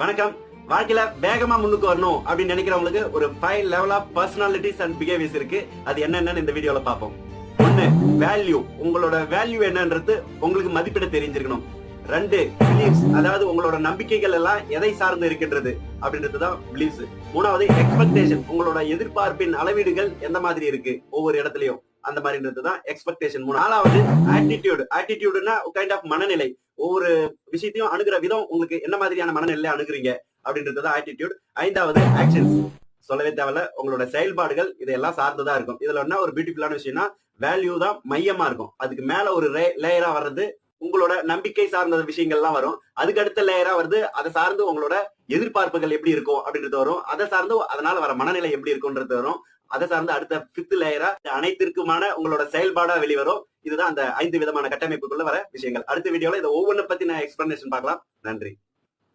வணக்கம். வாழ்க்கையில வேகமா முன்னுக்கு வரணும் அப்படின்னு நினைக்கிறவங்களுக்கு ஒரு 5 level of personalities and behaviours இருக்கு. அது என்னன்னு இந்த வீடியோல பார்ப்போம். 1. வேல்யூ. உங்களோட வேல்யூ என்னன்றது உங்களுக்கு மதிப்பிட தெரிஞ்சிருக்கணும். 2. பிலீஃப்ஸ், அதாவது உங்களோட நம்பிக்கைகள் எல்லாம் எதை சார்ந்து இருக்கின்றது அப்படின்றதுதான் பிலீஃப்ஸ். 3. எக்ஸ்பெக்டேஷன், உங்களோட எதிர்பார்ப்பின் அளவீடுகள் எந்த மாதிரி இருக்கு ஒவ்வொரு இடத்துலயும் அந்த மாதிரின்றதுதான் எக்ஸ்பெக்டேஷன். 4. ஆட்டிடியூட். ஆட்டிடியூடுனா கைண்ட் ஆஃப் மனநிலை. ஒவ்வொரு விஷயத்தையும் அணுகிற விதம், உங்களுக்கு என்ன மாதிரியான மனநிலை அணுகுறீங்க அப்படின்றது ஆட்டிடியூட். 5. ஆக்ஷன்ஸ், சொல்லவே தேவையில்ல, உங்களோட செயல்பாடுகள் இதெல்லாம் சார்ந்துதான் இருக்கும். இதுல என்ன ஒரு பியூட்டிஃபுல்லான விஷயம்னா வேல்யூ தான் மையமா இருக்கும். அதுக்கு மேல ஒரு லேயரா வர்றது உங்களோட நம்பிக்கை சார்ந்த விஷயங்கள்லாம் வரும். அதுக்கு அடுத்த லேயரா வருது அதை சார்ந்து உங்களோட எதிர்பார்ப்புகள் எப்படி இருக்கும் அப்படின்றது வரும். அதை சார்ந்து அதனால வர மனநிலை எப்படி இருக்கும்ன்றது வரும். அதை சார்ந்து அடுத்த 5th லேயரா அனைத்திற்குமான உங்களோட செயல்பாடா வெளிவரும். இதுதான் அந்த 5 விதமான கட்டமைப்புக்குள்ள வர விஷயங்கள். அடுத்த வீடியோல இதை ஒவ்வொன்றை பத்தி நான் எக்ஸ்பிளனேஷன் பார்க்கலாம். நன்றி.